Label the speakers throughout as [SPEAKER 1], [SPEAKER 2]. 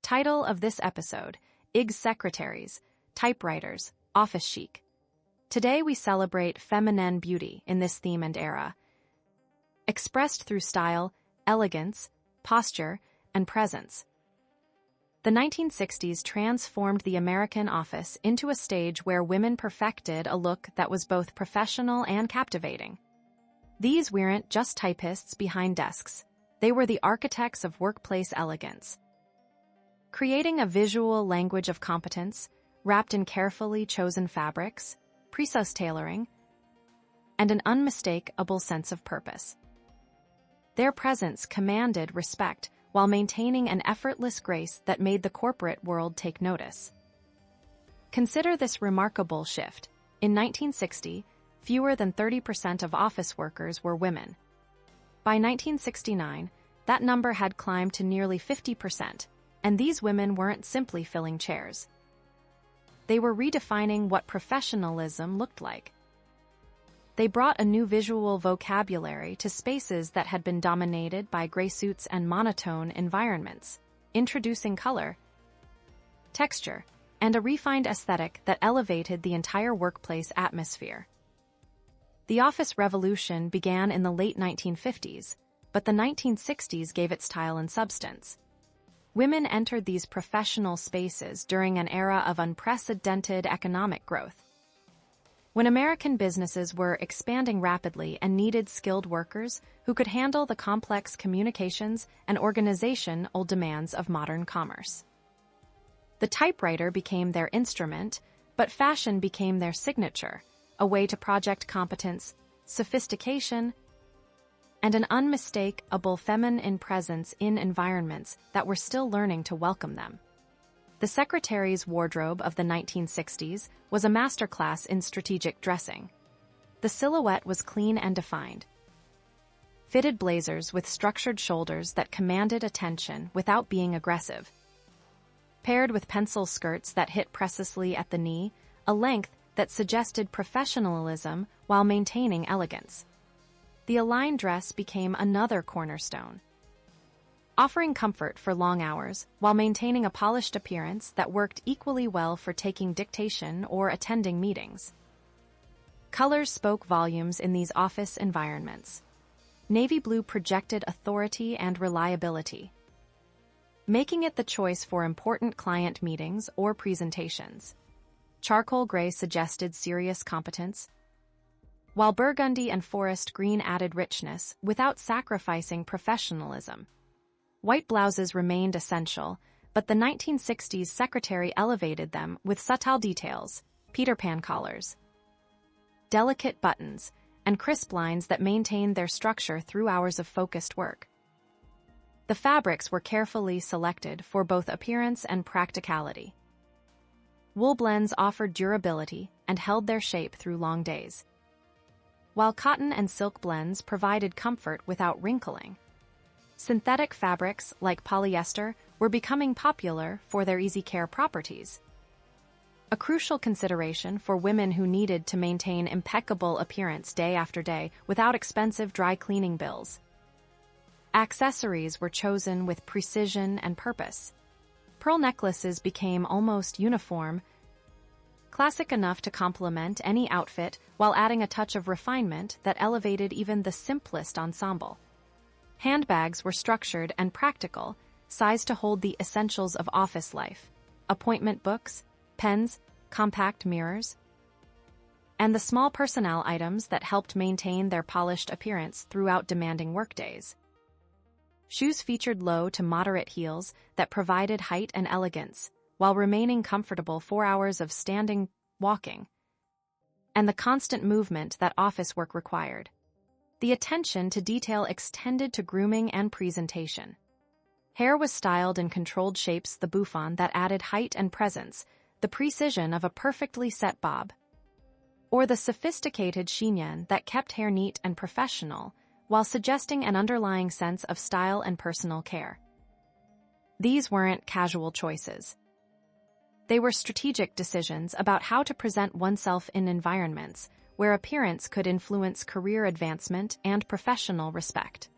[SPEAKER 1] Title of this episode: 60s Secretaries Typewriters, Office Chic. Today we celebrate feminine beauty in this theme and era, expressed through style, elegance, posture, and presence. The 1960s transformed the American office into a stage where women perfected a look that was both professional and captivating. These weren't just typists behind desks. They were the architects of workplace elegance, creating a visual language of competence, wrapped in carefully chosen fabrics, precise tailoring, and an unmistakable sense of purpose. Their presence commanded respect while maintaining an effortless grace that made the corporate world take notice. Consider this remarkable shift. In 1960, fewer than 30% of office workers were women. By 1969, that number had climbed to nearly 50%, and these women weren't simply filling chairs. They were redefining what professionalism looked like. They brought a new visual vocabulary to spaces that had been dominated by gray suits and monotone environments, introducing color, texture, and a refined aesthetic that elevated the entire workplace atmosphere. The office revolution began in the late 1950s, but the 1960s gave it style and substance. Women entered these professional spaces during an era of unprecedented economic growth. When American businesses were expanding rapidly and needed skilled workers who could handle the complex communications and organizational demands of modern commerce. The typewriter became their instrument, but fashion became their signature, a way to project competence, sophistication, and an unmistakable feminine presence in environments that were still learning to welcome them. The secretary's wardrobe of the 1960s was a masterclass in strategic dressing. The silhouette was clean and defined. Fitted blazers with structured shoulders that commanded attention without being aggressive. Paired with pencil skirts that hit precisely at the knee, a length that suggested professionalism while maintaining elegance. The aligned dress became another cornerstone, offering comfort for long hours while maintaining a polished appearance that worked equally well for taking dictation or attending meetings. Colors spoke volumes in these office environments. Navy blue projected authority and reliability, making it the choice for important client meetings or presentations. Charcoal gray suggested serious competence, while burgundy and forest green added richness without sacrificing professionalism. White blouses remained essential, but the 1960s secretary elevated them with subtle details, Peter Pan collars, delicate buttons, and crisp lines that maintained their structure through hours of focused work. The fabrics were carefully selected for both appearance and practicality. Wool blends offered durability and held their shape through long days, while cotton and silk blends provided comfort without wrinkling. Synthetic fabrics like polyester were becoming popular for their easy care properties, a crucial consideration for women who needed to maintain impeccable appearance day after day without expensive dry cleaning bills. Accessories were chosen with precision and purpose. Pearl necklaces became almost uniform, classic enough to complement any outfit while adding a touch of refinement that elevated even the simplest ensemble. Handbags were structured and practical, sized to hold the essentials of office life: appointment books, pens, compact mirrors, and the small personnel items that helped maintain their polished appearance throughout demanding workdays. Shoes featured low to moderate heels that provided height and elegance, while remaining comfortable 4 hours of standing, walking, and the constant movement that office work required. The attention to detail extended to grooming and presentation. Hair was styled in controlled shapes, the bouffant that added height and presence, the precision of a perfectly set bob, or the sophisticated chignon that kept hair neat and professional while suggesting an underlying sense of style and personal care. These weren't casual choices. They were strategic decisions about how to present oneself in environments where appearance could influence career advancement and professional respect.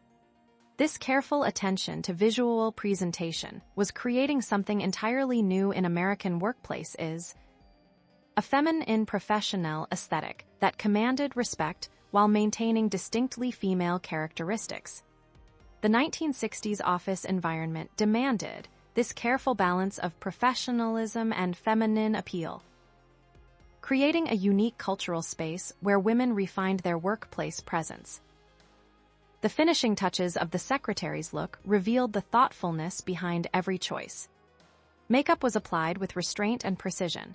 [SPEAKER 1] This careful attention to visual presentation was creating something entirely new in American workplace is a feminine professional aesthetic that commanded respect while maintaining distinctly female characteristics. The 1960s office environment demanded this careful balance of professionalism and feminine appeal, creating a unique cultural space where women refined their workplace presence. The finishing touches of the secretary's look revealed the thoughtfulness behind every choice. Makeup was applied with restraint and precision.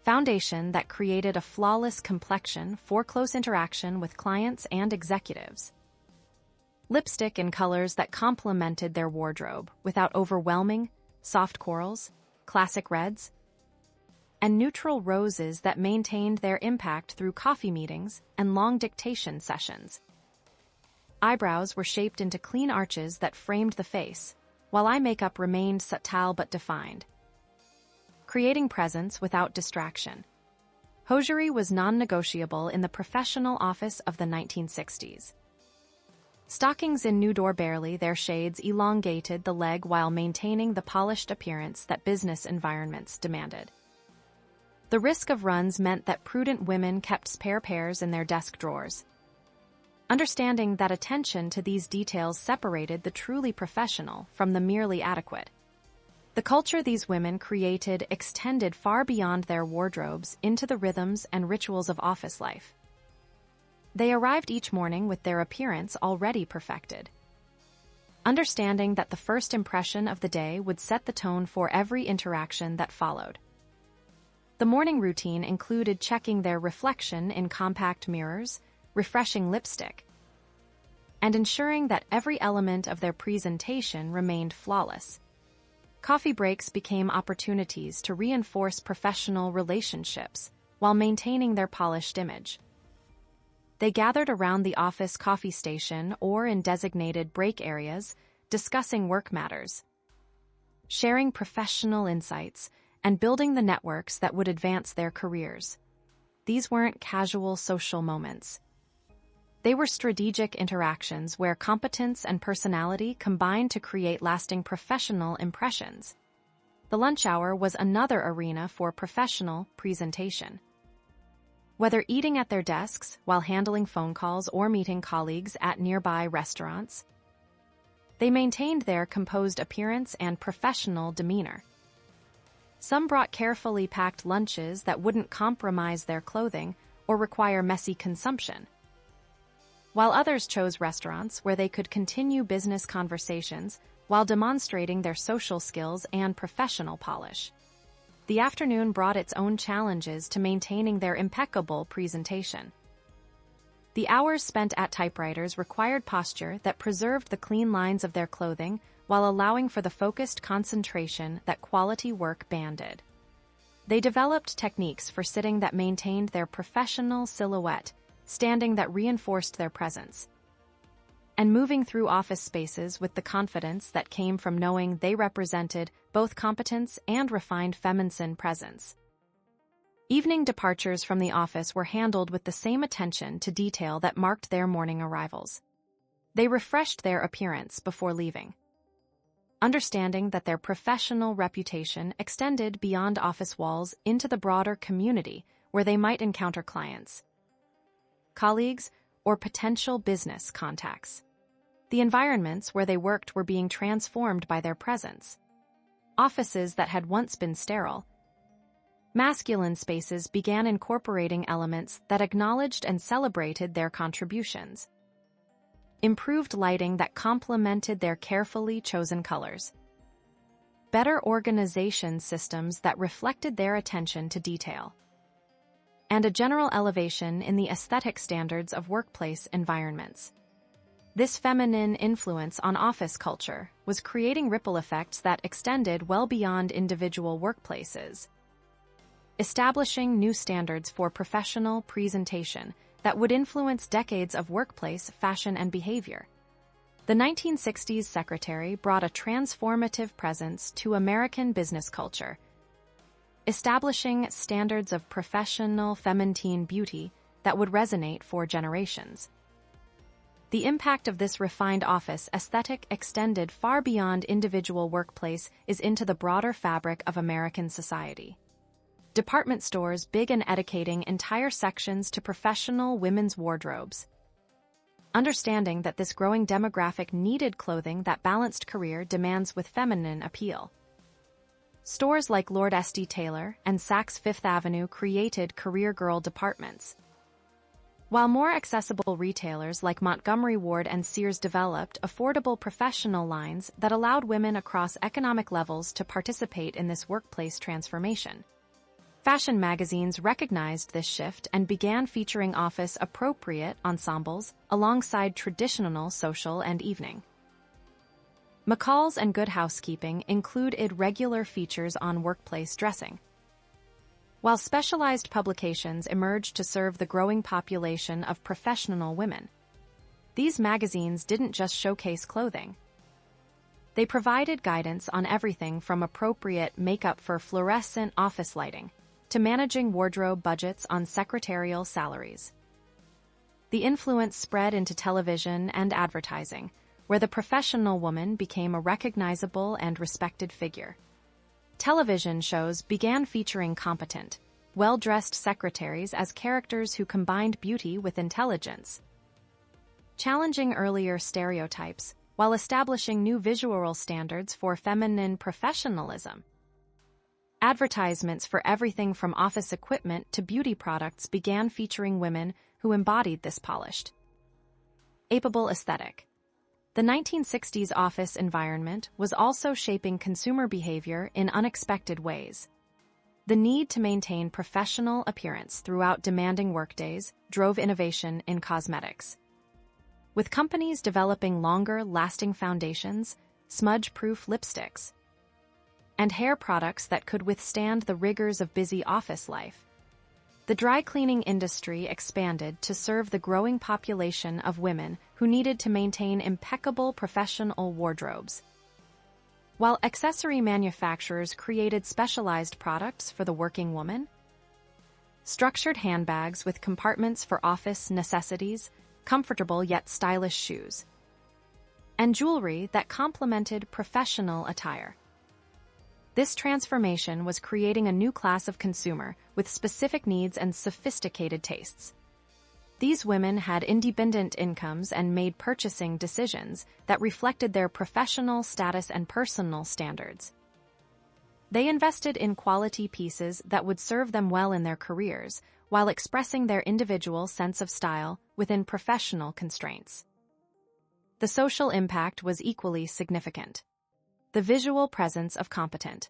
[SPEAKER 1] Foundation that created a flawless complexion for close interaction with clients and executives. Lipstick in colors that complemented their wardrobe without overwhelming, soft corals, classic reds, and neutral roses that maintained their impact through coffee meetings and long dictation sessions. Eyebrows were shaped into clean arches that framed the face, while eye makeup remained subtle but defined, creating presence without distraction. Hosiery was non-negotiable in the professional office of the 1960s. Stockings in nude or barely their shades elongated the leg while maintaining the polished appearance that business environments demanded. The risk of runs meant that prudent women kept spare pairs in their desk drawers, understanding that attention to these details separated the truly professional from the merely adequate. The culture these women created extended far beyond their wardrobes into the rhythms and rituals of office life. They arrived each morning with their appearance already perfected, understanding that the first impression of the day would set the tone for every interaction that followed. The morning routine included checking their reflection in compact mirrors, refreshing lipstick, and ensuring that every element of their presentation remained flawless. Coffee breaks became opportunities to reinforce professional relationships while maintaining their polished image. They gathered around the office coffee station or in designated break areas, discussing work matters, sharing professional insights, and building the networks that would advance their careers. These weren't casual social moments. They were strategic interactions where competence and personality combined to create lasting professional impressions. The lunch hour was another arena for professional presentation. Whether eating at their desks while handling phone calls or meeting colleagues at nearby restaurants, they maintained their composed appearance and professional demeanor. Some brought carefully packed lunches that wouldn't compromise their clothing or require messy consumption, while others chose restaurants where they could continue business conversations while demonstrating their social skills and professional polish. The afternoon brought its own challenges to maintaining their impeccable presentation. The hours spent at typewriters required posture that preserved the clean lines of their clothing while allowing for the focused concentration that quality work demanded. They developed techniques for sitting that maintained their professional silhouette, standing that reinforced their presence, and moving through office spaces with the confidence that came from knowing they represented both competence and refined feminine presence. Evening departures from the office were handled with the same attention to detail that marked their morning arrivals. They refreshed their appearance before leaving, understanding that their professional reputation extended beyond office walls into the broader community where they might encounter clients, colleagues, or potential business contacts. The environments where they worked were being transformed by their presence. Offices that had once been sterile, masculine spaces began incorporating elements that acknowledged and celebrated their contributions. Improved lighting that complemented their carefully chosen colors. Better organization systems that reflected their attention to detail. And a general elevation in the aesthetic standards of workplace environments. This feminine influence on office culture was creating ripple effects that extended well beyond individual workplaces, establishing new standards for professional presentation that would influence decades of workplace fashion and behavior. The 1960s secretary brought a transformative presence to American business culture, establishing standards of professional feminine beauty that would resonate for generations. The impact of this refined office aesthetic extended far beyond individual workplace is into the broader fabric of American society. Department stores began dedicating entire sections to professional women's wardrobes. Understanding that this growing demographic needed clothing that balanced career demands with feminine appeal. Stores like Lord St. Taylor and Saks Fifth Avenue created career girl departments, while more accessible retailers like Montgomery Ward and Sears developed affordable professional lines that allowed women across economic levels to participate in this workplace transformation. Fashion magazines recognized this shift and began featuring office-appropriate ensembles alongside traditional social and evening. McCall's and Good Housekeeping included regular features on workplace dressing, while specialized publications emerged to serve the growing population of professional women. These magazines didn't just showcase clothing. They provided guidance on everything from appropriate makeup for fluorescent office lighting to managing wardrobe budgets on secretarial salaries. The influence spread into television and advertising, where the professional woman became a recognizable and respected figure. Television shows began featuring competent, well-dressed secretaries as characters who combined beauty with intelligence, challenging earlier stereotypes while establishing new visual standards for feminine professionalism. Advertisements for everything from office equipment to beauty products began featuring women who embodied this polished, apeable aesthetic. The 1960s office environment was also shaping consumer behavior in unexpected ways. The need to maintain professional appearance throughout demanding workdays drove innovation in cosmetics, with companies developing longer-lasting foundations, smudge-proof lipsticks, and hair products that could withstand the rigors of busy office life. The dry cleaning industry expanded to serve the growing population of women who needed to maintain impeccable professional wardrobes, while accessory manufacturers created specialized products for the working woman. Structured handbags with compartments for office necessities, comfortable yet stylish shoes, and jewelry that complemented professional attire. This transformation was creating a new class of consumer with specific needs and sophisticated tastes. These women had independent incomes and made purchasing decisions that reflected their professional status and personal standards. They invested in quality pieces that would serve them well in their careers, while expressing their individual sense of style within professional constraints. The social impact was equally significant. The visual presence of competent,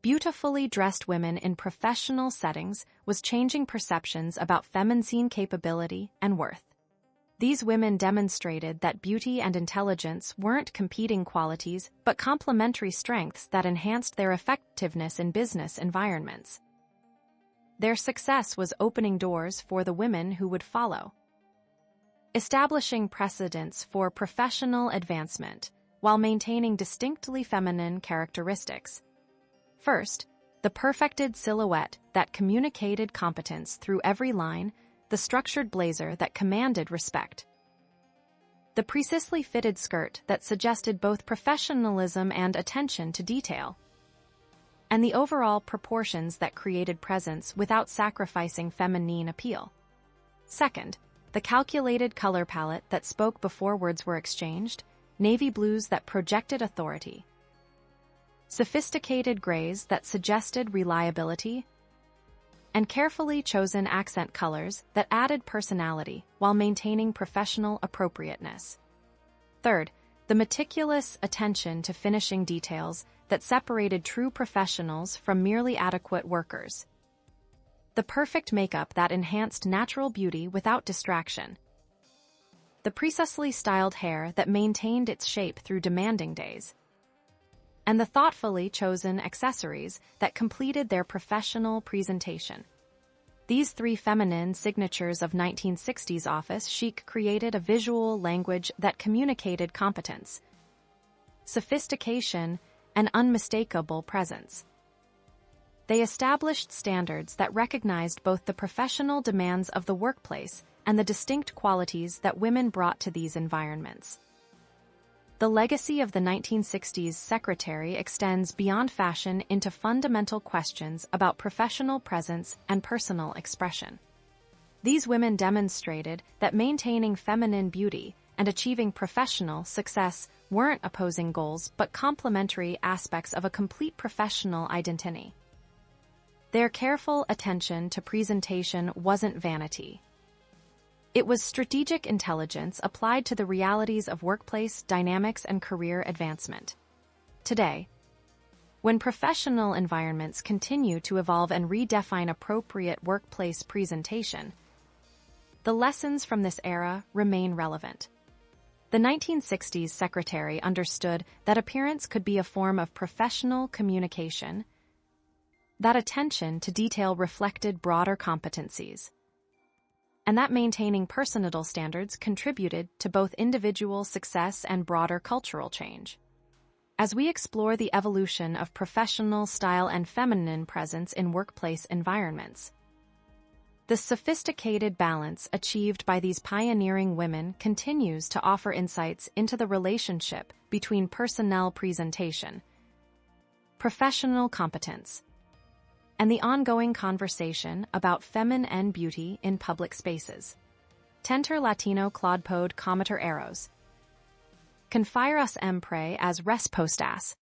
[SPEAKER 1] beautifully dressed women in professional settings was changing perceptions about feminine capability and worth. These women demonstrated that beauty and intelligence weren't competing qualities but complementary strengths that enhanced their effectiveness in business environments. Their success was opening doors for the women who would follow, establishing precedents for professional advancement while maintaining distinctly feminine characteristics. First, the perfected silhouette that communicated competence through every line, the structured blazer that commanded respect, the precisely fitted skirt that suggested both professionalism and attention to detail, and the overall proportions that created presence without sacrificing feminine appeal. Second, the calculated color palette that spoke before words were exchanged, navy blues that projected authority, sophisticated grays that suggested reliability, and carefully chosen accent colors that added personality while maintaining professional appropriateness. Third, the meticulous attention to finishing details that separated true professionals from merely adequate workers. The perfect makeup that enhanced natural beauty without distraction. The precisely styled hair that maintained its shape through demanding days, and the thoughtfully chosen accessories that completed their professional presentation. These three feminine signatures of 1960s office chic created a visual language that communicated competence, sophistication, and unmistakable presence. They established standards that recognized both the professional demands of the workplace and the distinct qualities that women brought to these environments. The legacy of the 1960s secretary extends beyond fashion into fundamental questions about professional presence and personal expression. These women demonstrated that maintaining feminine beauty and achieving professional success weren't opposing goals but complementary aspects of a complete professional identity. Their careful attention to presentation wasn't vanity. It was strategic intelligence applied to the realities of workplace dynamics and career advancement. Today, when professional environments continue to evolve and redefine appropriate workplace presentation, the lessons from this era remain relevant. The 1960s secretary understood that appearance could be a form of professional communication, that attention to detail reflected broader competencies, and that maintaining personal standards contributed to both individual success and broader cultural change. As we explore the evolution of professional style and feminine presence in workplace environments, the sophisticated balance achieved by these pioneering women continues to offer insights into the relationship between personnel presentation, professional competence, and the ongoing conversation about feminine beauty in public spaces. Tenter Latino Claude Pod Cometer Eros. Confirasempre as respostas.